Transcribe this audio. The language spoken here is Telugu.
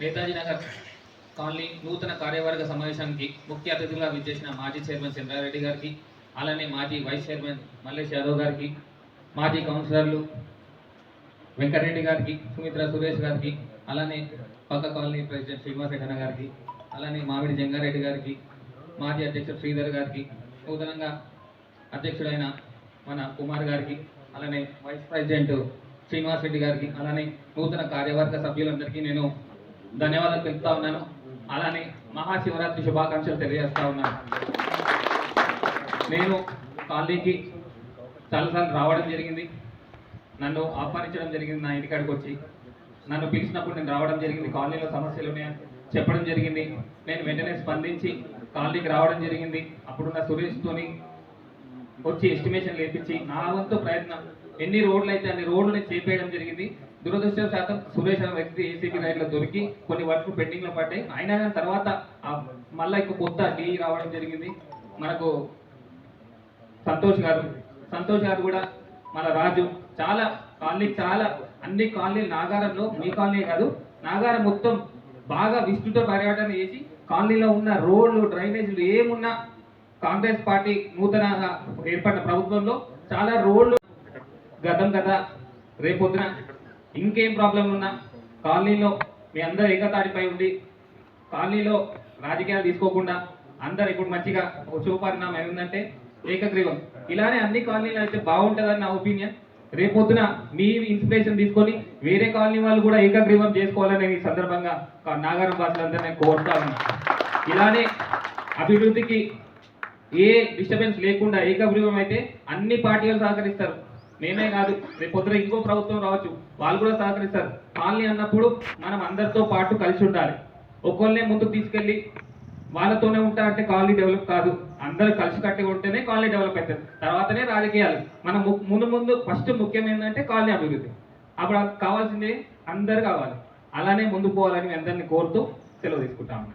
నేతాజీ నగర్ కాలనీ నూతన కార్యవర్గ సమావేశానికి ముఖ్య అతిథులుగా విచ్చేసిన మాజీ చైర్మన్ చంద్రారెడ్డి గారికి, అలానే మాజీ వైస్ చైర్మన్ మల్లేష్ యాదవ్ గారికి, మాజీ కౌన్సిలర్లు వెంకటరెడ్డి గారికి, సుమిత్ర సురేష్ గారికి, అలానే పక్క కాలనీ ప్రెసిడెంట్ శ్రీనివాసరెడ్డి గారికి, అలానే మామిడి జంగారెడ్డి గారికి, మాజీ అధ్యక్షుడు శ్రీధర్ గారికి, నూతనంగా అధ్యక్షుడైన మన కుమార్ గారికి, అలానే వైస్ ప్రెసిడెంట్ శ్రీనివాసరెడ్డి గారికి, అలానే నూతన కార్యవర్గ సభ్యులందరికీ నేను ధన్యవాదాలు తెలుపుతా ఉన్నాను. అలానే మహాశివరాత్రి శుభాకాంక్షలు తెలియజేస్తా ఉన్నాను. నేను కాలనీకి చాలాసార్లు రావడం జరిగింది, నన్ను ఆహ్వానించడం జరిగింది, నా ఇంటికాడికి వచ్చి నన్ను పిలిచినప్పుడు నేను రావడం జరిగింది. కాలనీలో సమస్యలు ఉన్నాయని చెప్పడం జరిగింది. నేను వెంటనే స్పందించి కాలనీకి రావడం జరిగింది. అప్పుడున్న సురేష్తోని వచ్చి ఎస్టిమేషన్ లేపించి నా వంతు ప్రయత్నం ఎన్ని రోడ్లు అయితే అన్ని రోడ్లు చేపేయడం జరిగింది. దురదృష్టవశాతం సురేష్ అనే వ్యక్తి ఏసీబీ రైడ్లో దొరికి కొన్ని వర్క్లు పెండింగ్లో పడ్డాయి. అయినా కానీ తర్వాత మళ్ళీ ఇంకో కొత్త డీ రావడం జరిగింది. మనకు సంతోష్ గారు కూడా మన రాజు చాలా అన్ని కాలనీలు నాగారంలో, మీ కాలనీ కాదు నాగారం మొత్తం బాగా విస్తృత పర్యటన చేసి కాలనీలో ఉన్న రోడ్లు డ్రైనేజీలు ఏమున్నా కాంగ్రెస్ పార్టీ నూతనంగా ఏర్పడిన ప్రభుత్వంలో చాలా రోడ్లు గతం కదా రేపొద్దున ఇంకేం ప్రాబ్లం ఉన్నా కాలనీలో మీ అందరూ ఏకతాటిపై ఉండి కాలనీలో రాజకీయాలు తీసుకోకుండా అందరు ఇప్పుడు మంచిగా శుభపరిణామం ఏమిందంటే ఏకగ్రీవం. ఇలానే అన్ని కాలనీలు అయితే బాగుంటుందని నా ఒపీనియన్. రేపొద్దున మీ ఇన్స్పిరేషన్ తీసుకొని వేరే కాలనీ వాళ్ళు కూడా ఏకగ్రీవం చేసుకోవాలని ఈ సందర్భంగా నాగారం వాసులందరూ నేను కోరుతా ఉన్నా. ఇలానే అభివృద్ధికి ఏ డిస్టర్బెన్స్ లేకుండా ఏకగ్రీవం అయితే అన్ని పార్టీలు సహకరిస్తారు. మేమే కాదు, రేపు పొద్దున ఇంకో ప్రభుత్వం రావచ్చు, వాళ్ళు కూడా సహకరిస్తారు. కాలనీ అన్నప్పుడు మనం అందరితో పాటు కలిసి ఉండాలి. ఒక్కళ్ళనే ముందుకు తీసుకెళ్ళి వాళ్ళతోనే ఉంటా అంటే కాలనీ డెవలప్ కాదు. అందరూ కలిసి కట్టి ఉంటేనే కాలనీ డెవలప్ అవుతుంది. తర్వాతనే రాజకీయాలు. మనం ముందు ఫస్ట్ ముఖ్యం ఏంటంటే కాలనీ అభివృద్ధి. అప్పుడు కావాల్సింది అందరూ కావాలి. అలానే ముందుకు పోవాలని అందరినీ కోరుతూ సెలవు తీసుకుంటాము.